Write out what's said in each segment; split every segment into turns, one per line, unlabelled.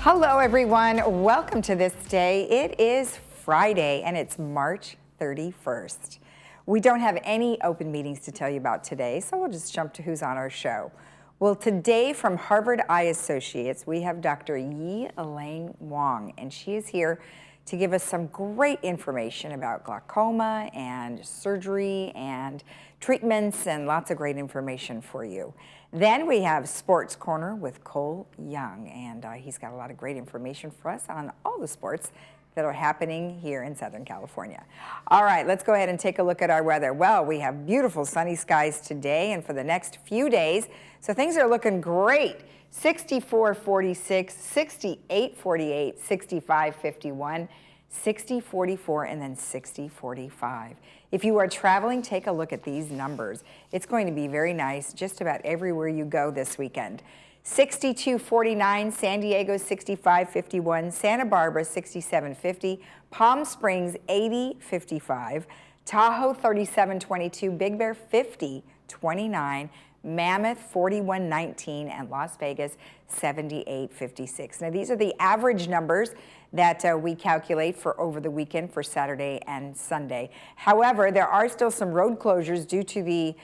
Hello everyone, welcome to This Day. It is Friday and it's March 31st. We don't have any open meetings to tell you about today, so we'll just jump to who's on our show. Well, today from Harvard Eye Associates, we have Dr. Yi Elaine Wong, and she is here to give us some great information about glaucoma and surgery and treatments and lots of great information for you. Then we have Sports Corner with Cole Young, and he's got a lot of great information for us on all the sports that are happening here in Southern California. All right, let's go ahead and take a look at our weather. Well, we have beautiful sunny skies today and for the next few days, so things are looking great. 64-46, 68-48, 65-51, 60-44, and then 60-45. If you are traveling, take a look at these numbers. It's going to be very nice just about everywhere you go this weekend. 62-49, San Diego 65-51, Santa Barbara 67-50, Palm Springs 80-55, Tahoe 37-22, Big Bear 50-29, Mammoth 41-19, and Las Vegas 78-56. Now these are the average numbers that we calculate for over the weekend for Saturday and Sunday. However, there are still some road closures due to the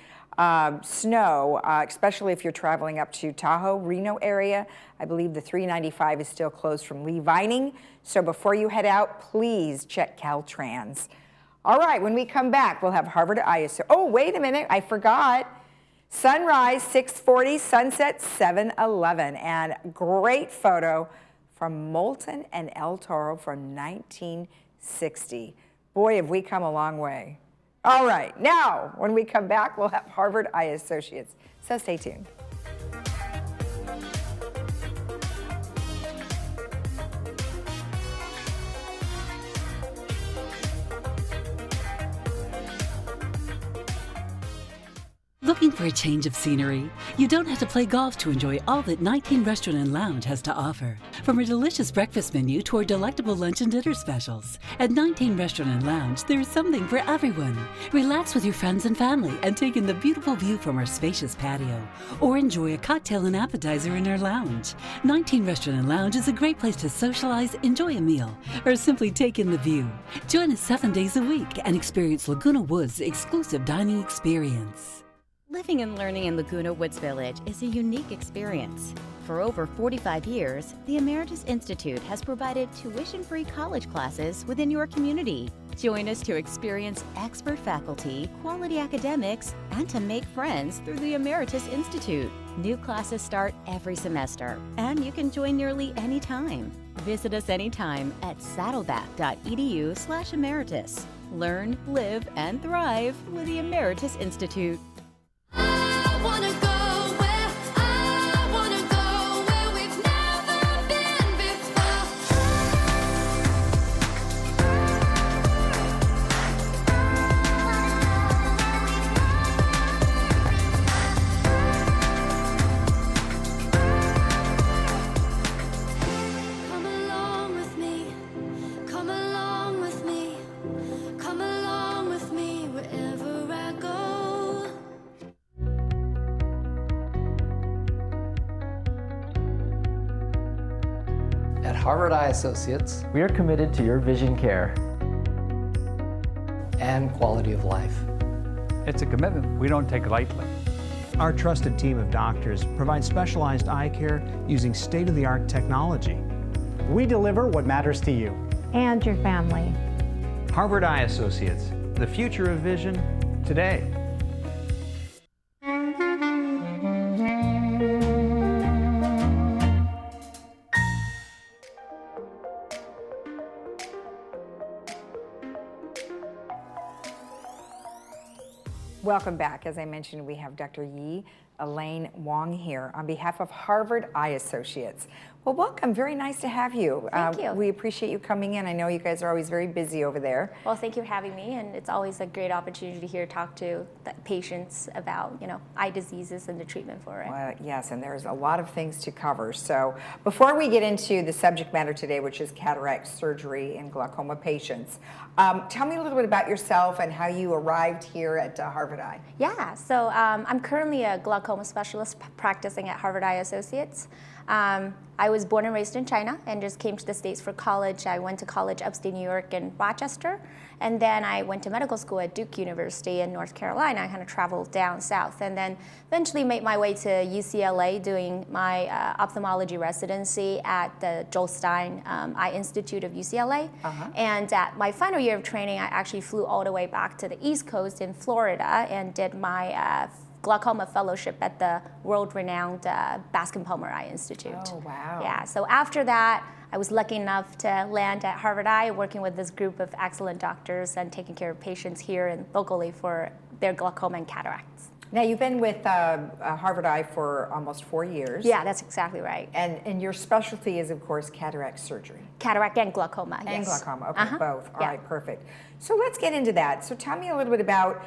snow, especially if you're traveling up to Tahoe, Reno area. I believe the 395 is still closed from Lee Vining. So before you head out, please check Caltrans. All right, when we come back, we'll have Harvard ISO. Oh, wait a minute, I forgot. Sunrise 6:40, sunset 7:11, and great photo from Moulton and El Toro from 1960. Boy, have we come a long way. All right, now, when we come back, we'll have Harvard Eye Associates. So stay tuned.
Looking for a change of scenery? You don't have to play golf to enjoy all that 19 Restaurant and Lounge has to offer. From a delicious breakfast menu to our delectable lunch and dinner specials. At 19 Restaurant and Lounge, there is something for everyone. Relax with your friends and family and take in the beautiful view from our spacious patio. Or enjoy a cocktail and appetizer in our lounge. 19 Restaurant and Lounge is a great place to socialize, enjoy a meal, or simply take in the view. Join us 7 days a week and experience Laguna Woods' exclusive dining experience.
Living and learning in Laguna Woods Village is a unique experience. For over 45 years, the Emeritus Institute has provided tuition-free college classes within your community. Join us to experience expert faculty, quality academics, and to make friends through the Emeritus Institute. New classes start every semester, and you can join nearly any time. Visit us anytime at saddleback.edu/emeritus. Learn, live, and thrive with the Emeritus Institute.
At Harvard Eye Associates,
we are committed to your vision care
and quality of life.
It's a commitment we don't take lightly.
Our trusted team of doctors provides specialized eye care using state-of-the-art technology.
We deliver what matters to you
and your family.
Harvard Eye Associates, the future of vision today.
Welcome back. As I mentioned, we have Dr. Yi Elaine Wong here on behalf of Harvard Eye Associates. Well, welcome. Very nice to have you.
Thank you.
We appreciate you coming in. I know you guys are always very busy over there.
Well, thank you for having me, and it's always a great opportunity to hear talk to the patients about, eye diseases and the treatment for it.
Well, yes, and there's a lot of things to cover. So before we get into the subject matter today, which is cataract surgery in glaucoma patients, tell me a little bit about yourself and how you arrived here at Harvard Eye.
Yeah, so I'm currently a glaucoma specialist practicing at Harvard Eye Associates. I was born and raised in China and just came to the States for college. I went to college upstate New York in Rochester, and then I went to medical school at Duke University in North Carolina. I kind of traveled down south, and then eventually made my way to UCLA doing my ophthalmology residency at the Joel Stein Eye Institute of UCLA. And at my final year of training, I actually flew all the way back to the East Coast in Florida and did my glaucoma fellowship at the world-renowned Bascom-Palmer Eye Institute.
Oh, wow.
Yeah, so after that, I was lucky enough to land at Harvard Eye, working with this group of excellent doctors and taking care of patients here and locally for their glaucoma and cataracts.
Now, you've been with Harvard Eye for almost 4 years.
Yeah, that's exactly right.
And your specialty is, of course, cataract surgery.
Cataract and glaucoma,
And
yes.
glaucoma, okay, both. All
Yeah.
right, perfect. So let's get into that. So tell me a little bit about,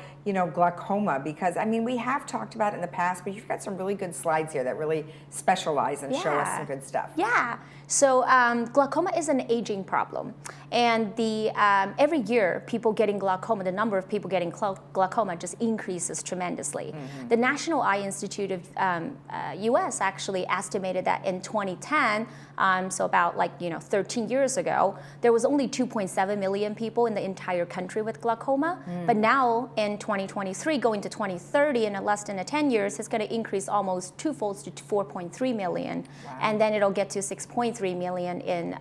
glaucoma, because I mean, we have talked about it in the past, but you've got some really good slides here that really specialize and show us some good stuff.
Yeah. So glaucoma is an aging problem, and every year people getting glaucoma, the number of people getting glaucoma just increases tremendously. The National Eye Institute of U.S. actually estimated that in 2010, so about 13 years ago, there was only 2.7 million people in the entire country with glaucoma. But now in 2023, going to 2030, in less than 10 years, it's going to increase almost twofold to 4.3 million, and then it'll get to 6.3 million in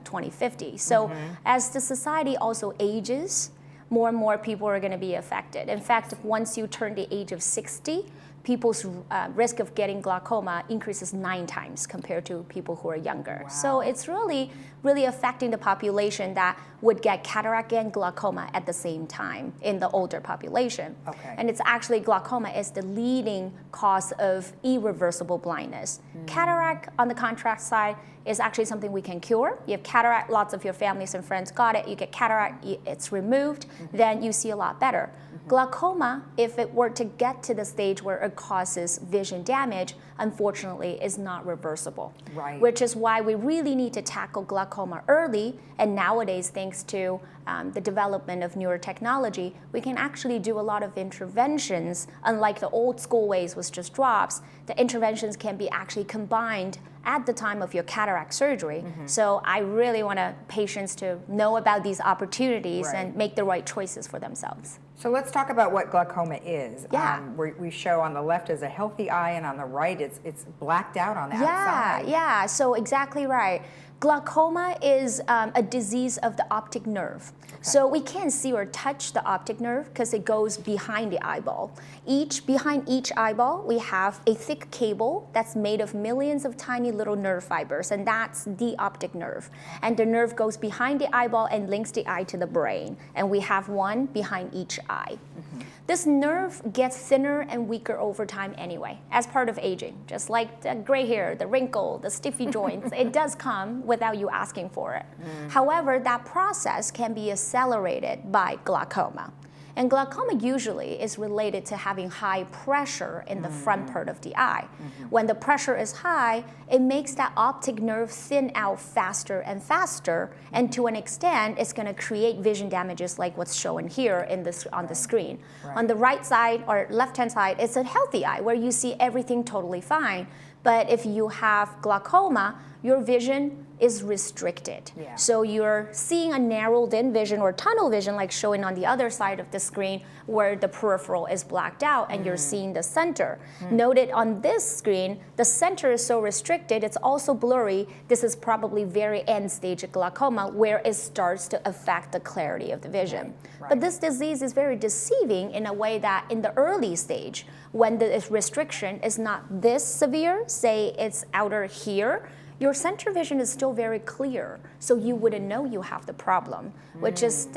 2050. So as the society also ages, more and more people are going to be affected. In fact, once you turn the age of 60, people's risk of getting glaucoma increases 9 times compared to people who are younger. So it's really, really affecting the population that would get cataract and glaucoma at the same time in the older population. And it's actually glaucoma is the leading cause of irreversible blindness. Cataract, on the contrast side, is actually something we can cure. You have cataract, lots of your families and friends got it, you get cataract, it's removed, then you see a lot better. Glaucoma, if it were to get to the stage where it causes vision damage, unfortunately is not reversible. Which is why we really need to tackle glaucoma early, and nowadays, thanks to the development of newer technology, we can actually do a lot of interventions. Unlike the old school ways was just drops, the interventions can be actually combined at the time of your cataract surgery. So I really want patients to know about these opportunities and make the right choices for themselves.
So let's talk about what glaucoma is.
Yeah.
We show on the left is a healthy eye, and on the right it's blacked out on the outside.
Yeah, so exactly right. Glaucoma is a disease of the optic nerve. So we can't see or touch the optic nerve because it goes behind the eyeball. Behind each eyeball, we have a thick cable that's made of millions of tiny little nerve fibers, and that's the optic nerve. And the nerve goes behind the eyeball and links the eye to the brain. And we have one behind each eye. This nerve gets thinner and weaker over time anyway, as part of aging. Just like the gray hair, the wrinkle, the stiffy joints, it does come without you asking for it. However, that process can be accelerated by glaucoma. And glaucoma usually is related to having high pressure in the front part of the eye. When the pressure is high, it makes that optic nerve thin out faster and faster, and to an extent, it's going to create vision damages like what's shown here on the screen. On the right side or left-hand side, it's a healthy eye where you see everything totally fine. But if you have glaucoma, your vision is restricted. So you're seeing a narrowed-in vision or tunnel vision like showing on the other side of the screen where the peripheral is blacked out and you're seeing the center. Noted on this screen, the center is so restricted, it's also blurry. This is probably very end stage of glaucoma where it starts to affect the clarity of the vision. But this disease is very deceiving in a way that in the early stage, when the restriction is not this severe, say it's outer here, your center vision is still very clear, so you wouldn't know you have the problem, which is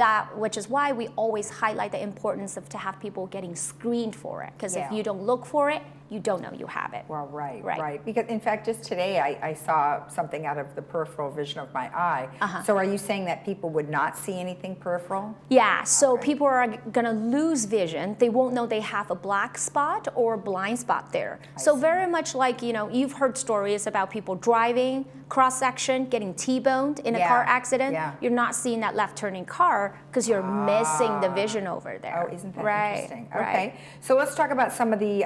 why we always highlight the importance of to have people getting screened for it, because if you don't look for it, you don't know you have it.
Well, right. Because in fact, just today I saw something out of the peripheral vision of my eye. So are you saying that people would not see anything peripheral?
Yeah, so people are going to lose vision. They won't know they have a black spot or blind spot there. So very much like, you've heard stories about people driving, cross-section, getting T-boned in a
Yeah,
car accident,
yeah.
you're not seeing that left-turning car because you're missing the vision over there.
Oh, isn't that
right,
interesting?
Right.
Okay, so let's talk about some of the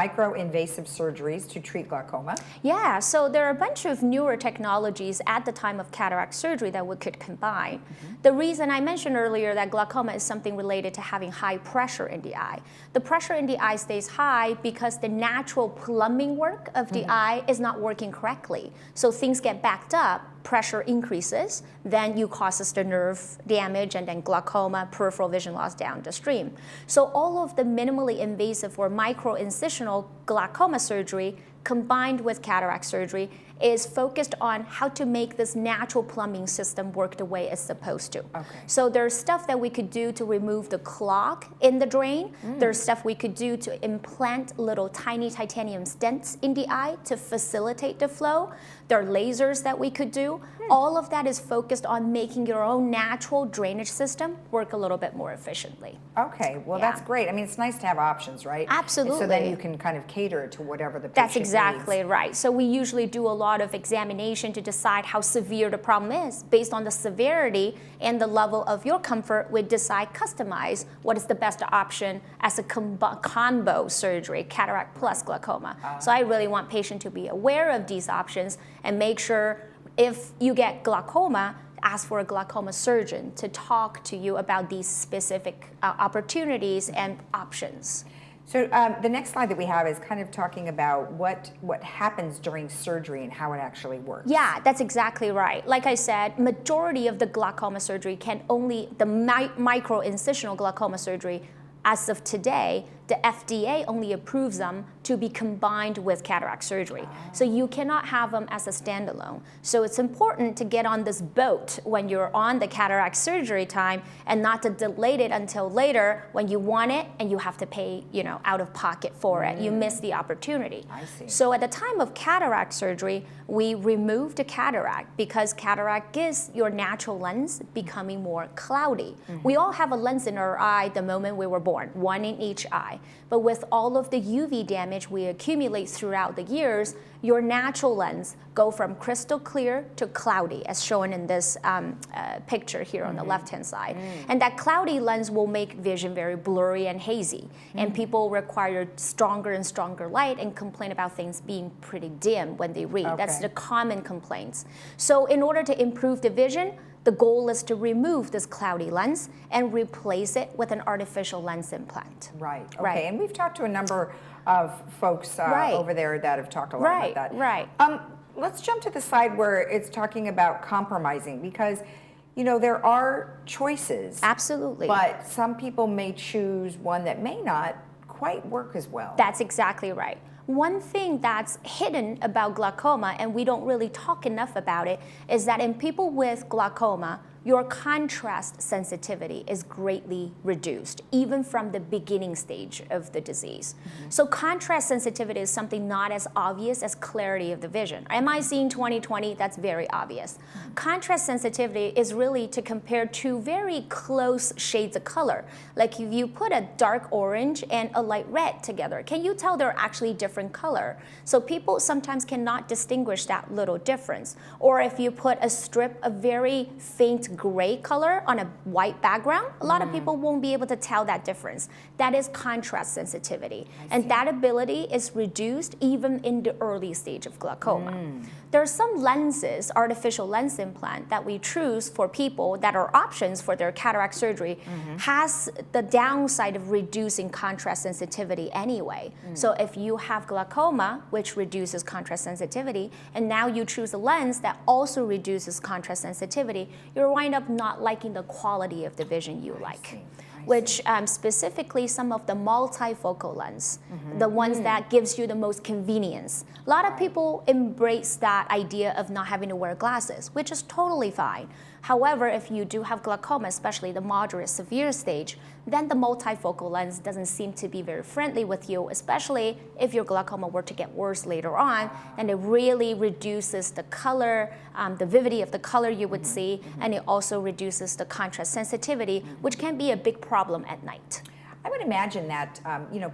micro-invasive surgeries to treat glaucoma.
Yeah, so there are a bunch of newer technologies at the time of cataract surgery that we could combine. The reason I mentioned earlier that glaucoma is something related to having high pressure in the eye. The pressure in the eye stays high because the natural plumbing work of the eye is not working correctly. So things get backed up, pressure increases, then you causes the nerve damage and then glaucoma, peripheral vision loss down the stream. So all of the minimally invasive or micro-incisional glaucoma surgery combined with cataract surgery is focused on how to make this natural plumbing system work the way it's supposed to.
Okay.
So there's stuff that we could do to remove the clog in the drain. There's stuff we could do to implant little tiny titanium stents in the eye to facilitate the flow. There are lasers that we could do. All of that is focused on making your own natural drainage system work a little bit more efficiently.
Okay, well
Yeah.
that's great. I mean, it's nice to have options, right? And so then
Absolutely.
you can kind of cater to whatever the patient
That's exactly
needs.
right. So we usually do a lot of examination to decide how severe the problem is. Based on the severity and the level of your comfort, we decide, customize what is the best option as a combo surgery, cataract plus glaucoma. So I really want patients to be aware of these options and make sure if you get glaucoma, ask for a glaucoma surgeon to talk to you about these specific opportunities and options.
So the next slide that we have is kind of talking about what happens during surgery and how it actually works.
Yeah, that's exactly right. Like I said, majority of the glaucoma surgery the micro-incisional glaucoma surgery, as of today, the FDA only approves them to be combined with cataract surgery. So you cannot have them as a standalone. So it's important to get on this boat when you're on the cataract surgery time and not to delay it until later when you want it and you have to pay, out of pocket for it. You miss the opportunity.
I see.
So at the time of cataract surgery, we remove the cataract because cataract is your natural lens becoming more cloudy. We all have a lens in our eye the moment we were born, one in each eye. But with all of the UV damage we accumulate throughout the years, your natural lens go from crystal clear to cloudy, as shown in this picture here on the left-hand side. And that cloudy lens will make vision very blurry and hazy. And people require stronger and stronger light and complain about things being pretty dim when they read. That's the common complaints. So in order to improve the vision, the goal is to remove this cloudy lens and replace it with an artificial lens implant.
Right, okay.
Right.
And we've talked to a number of folks over there that have talked a lot about that.
Right.
Let's jump to the side where it's talking about compromising because, there are choices.
Absolutely.
But some people may choose one that may not quite work as well.
That's exactly right. One thing that's hidden about glaucoma, and we don't really talk enough about it, is that in people with glaucoma, your contrast sensitivity is greatly reduced, even from the beginning stage of the disease. So contrast sensitivity is something not as obvious as clarity of the vision. Am I seeing 20/20? That's very obvious. Contrast sensitivity is really to compare two very close shades of color. Like if you put a dark orange and a light red together, can you tell they're actually different color? So people sometimes cannot distinguish that little difference. Or if you put a strip of very faint gray color on a white background, a lot of people won't be able to tell that difference. That is contrast sensitivity. And that ability is reduced even in the early stage of glaucoma. There are some lenses, artificial lens implant, that we choose for people that are options for their cataract surgery, has the downside of reducing contrast sensitivity anyway. So if you have glaucoma, which reduces contrast sensitivity, and now you choose a lens that also reduces contrast sensitivity, you'll wind up not liking the quality of the vision you like. Which specifically some of the multifocal lens, the ones that gives you the most convenience. A lot of people embrace that idea of not having to wear glasses, which is totally fine. However, if you do have glaucoma, especially the moderate severe stage, then the multifocal lens doesn't seem to be very friendly with you, especially if your glaucoma were to get worse later on, and it really reduces the color, the vividity of the color you would see, and it also reduces the contrast sensitivity, which can be a big problem at night.
I would imagine that,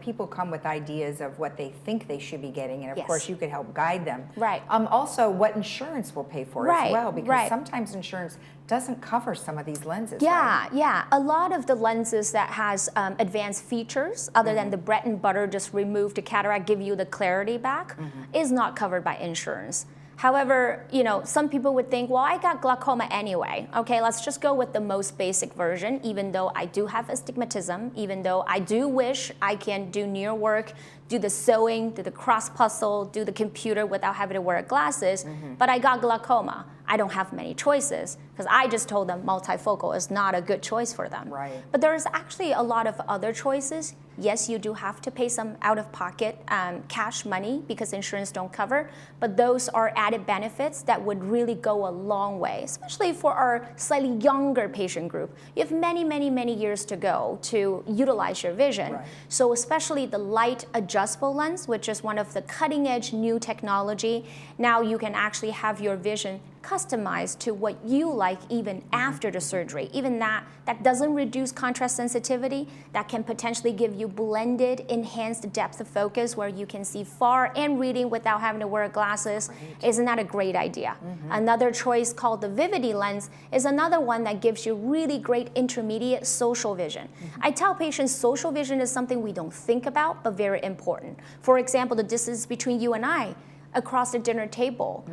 people come with ideas of what they think they should be getting, and of
Yes.
course you could help guide them.
Right.
Also, what insurance will pay for as
Right,
well, because
right.
sometimes insurance doesn't cover some of these lenses.
Yeah,
right?
yeah. A lot of the lenses that has advanced features, other than the bread and butter, just remove the cataract, give you the clarity back, is not covered by insurance. However, some people would think, well, I got glaucoma anyway. Okay, let's just go with the most basic version, even though I do have astigmatism, even though I do wish I can do near work, do the sewing, do the cross puzzle, do the computer without having to wear glasses, but I got glaucoma. I don't have many choices because I just told them multifocal is not a good choice for them.
Right.
But there's actually a lot of other choices. Yes, you do have to pay some out-of-pocket cash money because insurance don't cover, but those are added benefits that would really go a long way, especially for our slightly younger patient group. You have many, many, many years to go to utilize your vision.
Right.
So especially the light adjustable lens, which is one of the cutting-edge new technology, now you can actually have your vision customized to what you like even after the surgery. Even that doesn't reduce contrast sensitivity, that can potentially give you blended, enhanced depth of focus where you can see far and reading without having to wear glasses. Right. Isn't that a great idea? Another choice called the Vivity lens is another one that gives you really great intermediate social vision. I tell patients social vision is something we don't think about, but very important. For example, the distance between you and I, across the dinner table,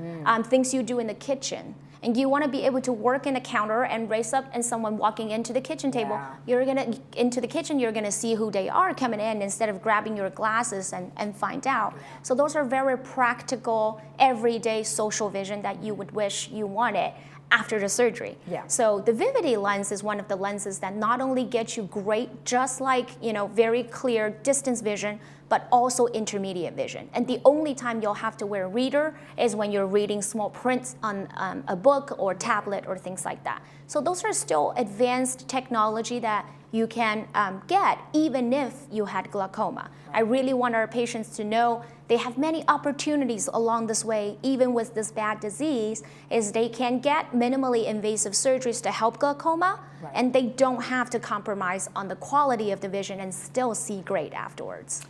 things you do in the kitchen. And you want to be able to work in a counter and raise up and someone walking into the kitchen table, you're gonna see who they are coming in instead of grabbing your glasses and find out. So those are very practical, everyday social vision that you would wish you wanted after the surgery.
Yeah.
So the Vivity lens is one of the lenses that not only gets you great, just like very clear distance vision, but also intermediate vision. And the only time you'll have to wear a reader is when you're reading small prints on a book or tablet or things like that. So those are still advanced technology that you can get even if you had glaucoma. I really want our patients to know they have many opportunities along this way, even with this bad disease, is they can get minimally invasive surgeries to help glaucoma, and they don't have to compromise on the quality of the vision and still see great afterwards.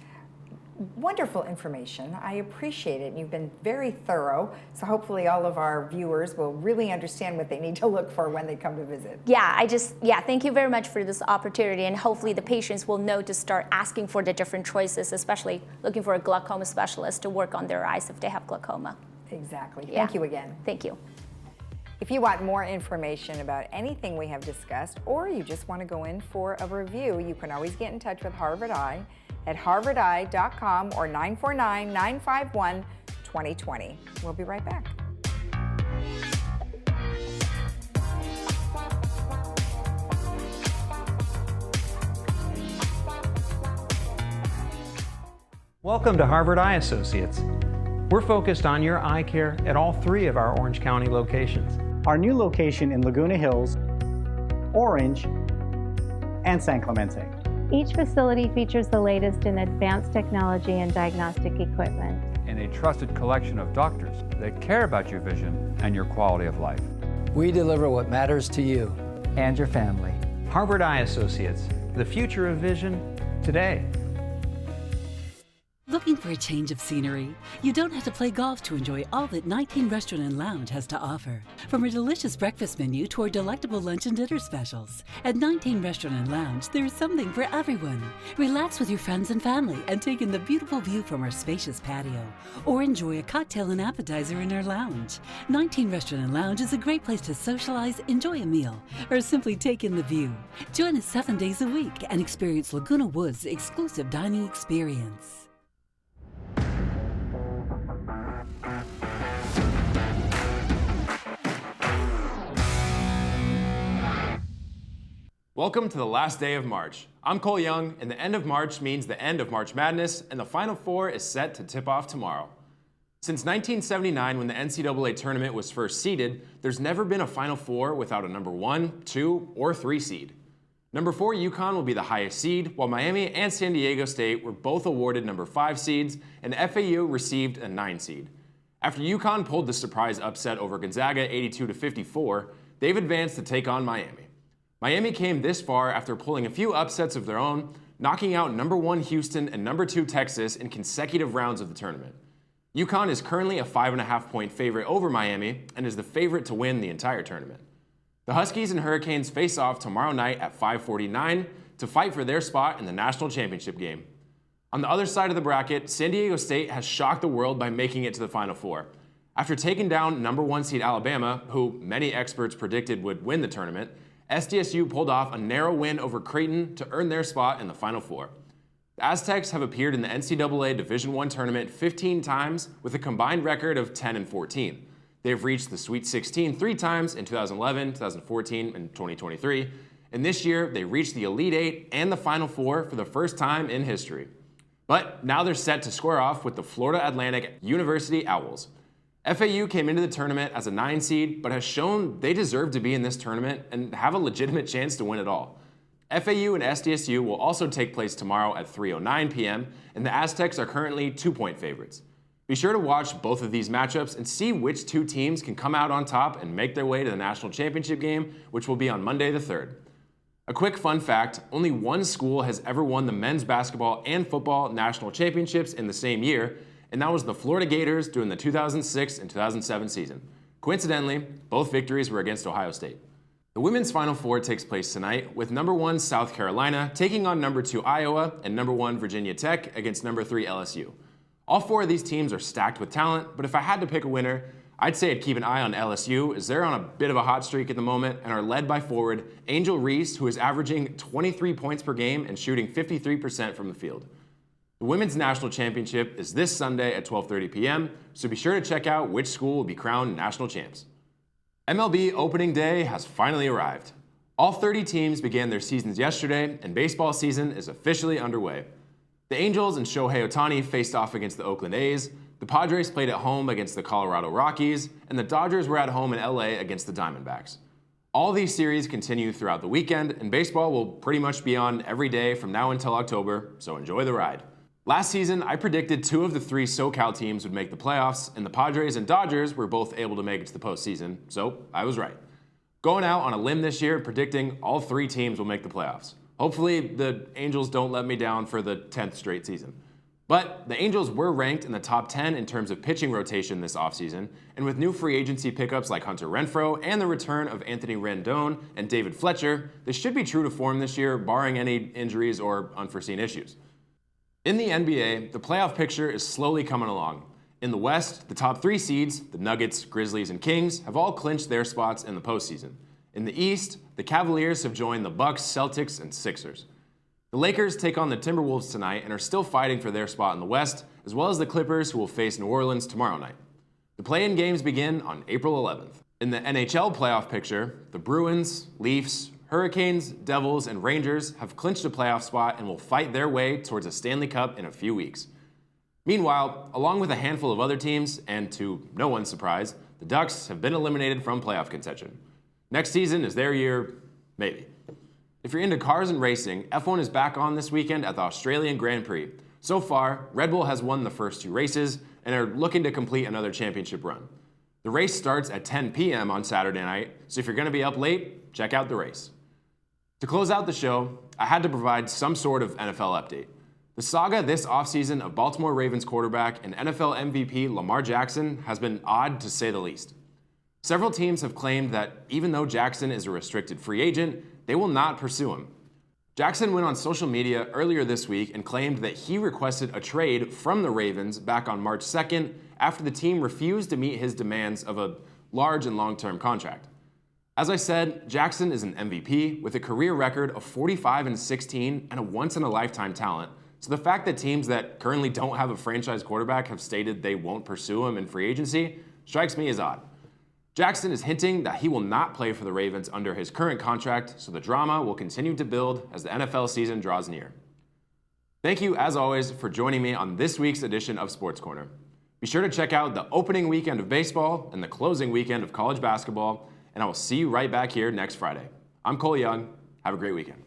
Wonderful information. I appreciate it. You've been very thorough, so hopefully all of our viewers will really understand what they need to look for when they come to visit.
Yeah, thank you very much for this opportunity, and hopefully the patients will know to start asking for the different choices, especially looking for a glaucoma specialist to work on their eyes if they have glaucoma.
Exactly.
Yeah.
Thank you again.
Thank you.
If you want more information about anything we have discussed, or you just want to go in for a review, you can always get in touch with Harvard Eye at harvardeye.com or 949-951-2020. We'll be right back.
Welcome to Harvard Eye Associates. We're focused on your eye care at all 3 of our Orange County locations.
Our new location in Laguna Hills, Orange, and San Clemente.
Each facility features the latest in advanced technology and diagnostic equipment.
And a trusted collection of doctors that care about your vision and your quality of life.
We deliver what matters to you and your family.
Harvard Eye Associates, the future of vision today.
Looking for a change of scenery? You don't have to play golf to enjoy all that 19 Restaurant and Lounge has to offer. From a delicious breakfast menu to our delectable lunch and dinner specials. At 19 Restaurant and Lounge, there's something for everyone. Relax with your friends and family and take in the beautiful view from our spacious patio. Or enjoy a cocktail and appetizer in our lounge. 19 Restaurant and Lounge is a great place to socialize, enjoy a meal, or simply take in the view. Join us 7 days a week and experience Laguna Woods' exclusive dining experience.
Welcome to the last day of March. I'm Cole Young, and the end of March means the end of March Madness, and the Final Four is set to tip off tomorrow. Since 1979, when the NCAA tournament was first seeded, there's never been a Final Four without a number 1, 2, or 3 seed. Number 4 UConn will be the highest seed, while Miami and San Diego State were both awarded number 5 seeds, and FAU received a 9 seed. After UConn pulled the surprise upset over Gonzaga 82-54, they've advanced to take on Miami. Miami came this far after pulling a few upsets of their own, knocking out number 1 Houston and number 2 Texas in consecutive rounds of the tournament. UConn is currently a 5.5-point favorite over Miami and is the favorite to win the entire tournament. The Huskies and Hurricanes face off tomorrow night at 5:49 to fight for their spot in the national championship game. On the other side of the bracket, San Diego State has shocked the world by making it to the Final Four. After taking down number 1 seed Alabama, who many experts predicted would win the tournament, SDSU pulled off a narrow win over Creighton to earn their spot in the Final Four. The Aztecs have appeared in the NCAA Division I tournament 15 times with a combined record of 10-14. They have reached the Sweet 16 3 times in 2011, 2014, and 2023, and this year they reached the Elite Eight and the Final Four for the first time in history. But now they're set to square off with the Florida Atlantic University Owls. FAU came into the tournament as a 9 seed, but has shown they deserve to be in this tournament and have a legitimate chance to win it all. FAU and SDSU will also take place tomorrow at 3:09 p.m., and the Aztecs are currently 2-point favorites. Be sure to watch both of these matchups and see which 2 teams can come out on top and make their way to the national championship game, which will be on Monday the 3rd. A quick fun fact, only 1 school has ever won the men's basketball and football national championships in the same year, and that was the Florida Gators during the 2006 and 2007 season. Coincidentally, both victories were against Ohio State. The women's Final Four takes place tonight, with number 1 South Carolina taking on number 2 Iowa and number 1 Virginia Tech against number 3 LSU. All 4 of these teams are stacked with talent, but if I had to pick a winner, I'd say I'd keep an eye on LSU, as they're on a bit of a hot streak at the moment and are led by forward Angel Reese, who is averaging 23 points per game and shooting 53% from the field. The women's national championship is this Sunday at 12:30 p.m., so be sure to check out which school will be crowned national champs. MLB opening day has finally arrived. All 30 teams began their seasons yesterday, and baseball season is officially underway. The Angels and Shohei Ohtani faced off against the Oakland A's, the Padres played at home against the Colorado Rockies, and the Dodgers were at home in LA against the Diamondbacks. All these series continue throughout the weekend, and baseball will pretty much be on every day from now until October, so enjoy the ride. Last season, I predicted 2 of the 3 SoCal teams would make the playoffs, and the Padres and Dodgers were both able to make it to the postseason, so I was right. Going out on a limb this year, predicting all 3 teams will make the playoffs. Hopefully, the Angels don't let me down for the 10th straight season. But the Angels were ranked in the top 10 in terms of pitching rotation this offseason, and with new free agency pickups like Hunter Renfroe and the return of Anthony Rendon and David Fletcher, they should be true to form this year, barring any injuries or unforeseen issues. In the NBA, the playoff picture is slowly coming along. In the West, the top 3 seeds, the Nuggets, Grizzlies, and Kings, have all clinched their spots in the postseason. In the East, the Cavaliers have joined the Bucks, Celtics, and Sixers. The Lakers take on the Timberwolves tonight and are still fighting for their spot in the West, as well as the Clippers, who will face New Orleans tomorrow night. The play-in games begin on April 11th. In the NHL playoff picture, the Bruins, Leafs, Hurricanes, Devils, and Rangers have clinched a playoff spot and will fight their way towards a Stanley Cup in a few weeks. Meanwhile, along with a handful of other teams, and to no one's surprise, the Ducks have been eliminated from playoff contention. Next season is their year, maybe. If you're into cars and racing, F1 is back on this weekend at the Australian Grand Prix. So far, Red Bull has won the first 2 races and are looking to complete another championship run. The race starts at 10 p.m. on Saturday night, so if you're going to be up late, check out the race. To close out the show, I had to provide some sort of NFL update. The saga this offseason of Baltimore Ravens quarterback and NFL MVP Lamar Jackson has been odd to say the least. Several teams have claimed that even though Jackson is a restricted free agent, they will not pursue him. Jackson went on social media earlier this week and claimed that he requested a trade from the Ravens back on March 2nd after the team refused to meet his demands of a large and long-term contract. As I said, Jackson is an MVP with a career record of 45-16 and a once-in-a-lifetime talent, so the fact that teams that currently don't have a franchise quarterback have stated they won't pursue him in free agency strikes me as odd. Jackson is hinting that he will not play for the Ravens under his current contract, so the drama will continue to build as the NFL season draws near. Thank you, as always, for joining me on this week's edition of Sports Corner. Be sure to check out the opening weekend of baseball and the closing weekend of college basketball, and I will see you right back here next Friday. I'm Cole Young. Have a great weekend.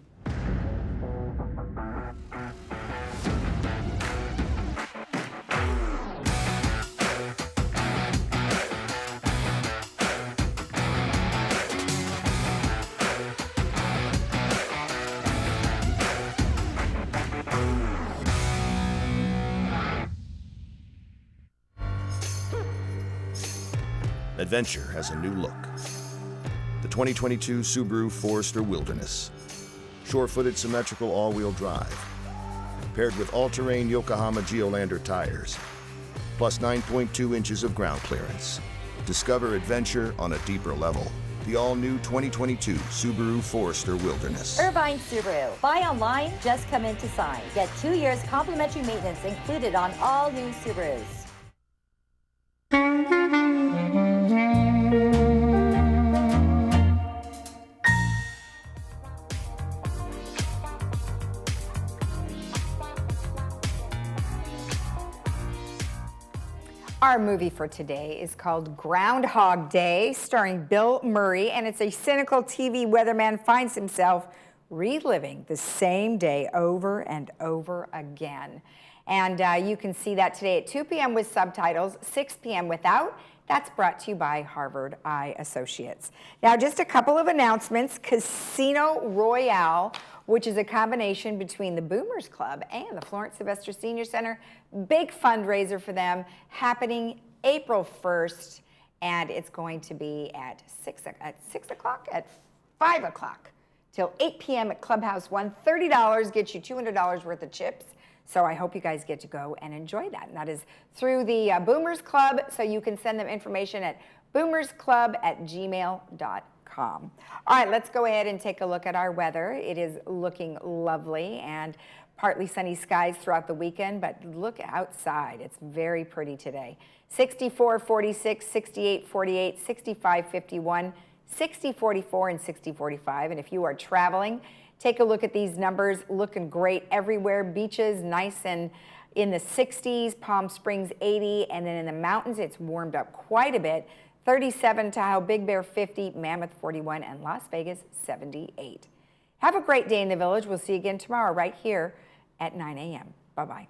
adventure has a new look. The 2022 Subaru Forester Wilderness. Shore-footed symmetrical all-wheel drive, paired with all-terrain Yokohama Geolandar tires, plus 9.2 inches of ground clearance. Discover adventure on a deeper level. The all-new 2022 Subaru Forester Wilderness.
Irvine Subaru. Buy online, just come in to sign. Get 2 years complimentary maintenance included on all new Subarus.
Our movie for today is called Groundhog Day, starring Bill Murray, and it's a cynical TV weatherman finds himself reliving the same day over and over again. And you can see that today at 2 p.m. with subtitles, 6 p.m. without. That's brought to you by Harvard Eye Associates. Now, just a couple of announcements. Casino Royale, which is a combination between the Boomers Club and the Florence Sylvester Senior Center. Big fundraiser for them, happening April 1st, and it's going to be at 6 o'clock, at 5 o'clock, till 8 p.m. at Clubhouse 1. $30 gets you $200 worth of chips. So I hope you guys get to go and enjoy that. And that is through the Boomers Club, so you can send them information at boomersclub@gmail.com. All right, let's go ahead and take a look at our weather. It is looking lovely and partly sunny skies throughout the weekend, but look outside. It's very pretty today. 64, 46, 68, 48, 65, 51, 60, 44, and 60, 45. And if you are traveling, take a look at these numbers. Looking great everywhere. Beaches nice and in the 60s, Palm Springs 80, and then in the mountains it's warmed up quite a bit. 37, Tahoe, Big Bear 50, Mammoth 41, and Las Vegas 78. Have a great day in the Village. We'll see you again tomorrow right here at 9 a.m. Bye-bye.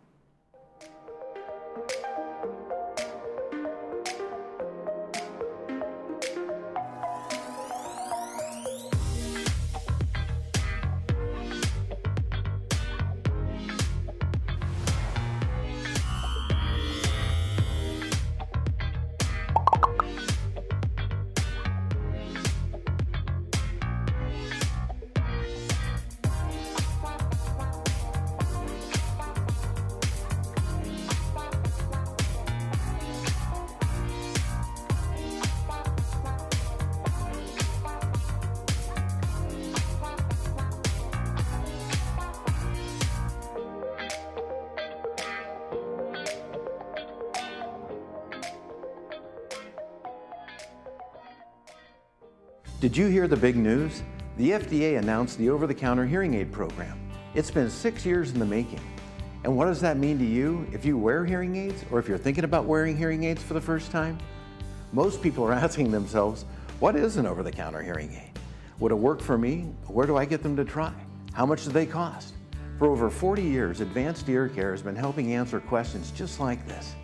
Did you hear the big news? The FDA announced the over-the-counter hearing aid program. It's been 6 years in the making. And what does that mean to you if you wear hearing aids or if you're thinking about wearing hearing aids for the first time? Most people are asking themselves, what is an over-the-counter hearing aid? Would it work for me? Where do I get them to try? How much do they cost? For over 40 years, Advanced Ear Care has been helping answer questions just like this.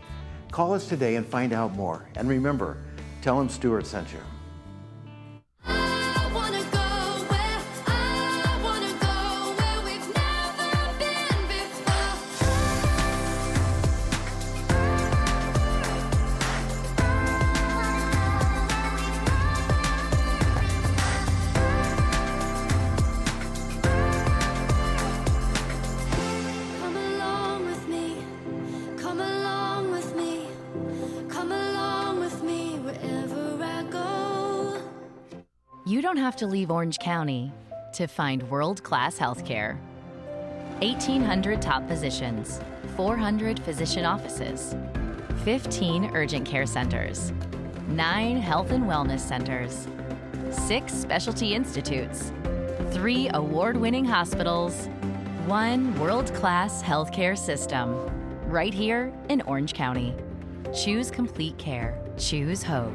Call us today and find out more. And remember, tell them Stuart sent you.
You don't have to leave Orange County to find world-class healthcare. 1,800 top physicians, 400 physician offices, 15 urgent care centers, 9 health and wellness centers, 6 specialty institutes, 3 award-winning hospitals, 1 world-class healthcare system, right here in Orange County. Choose complete care. Choose Hoag.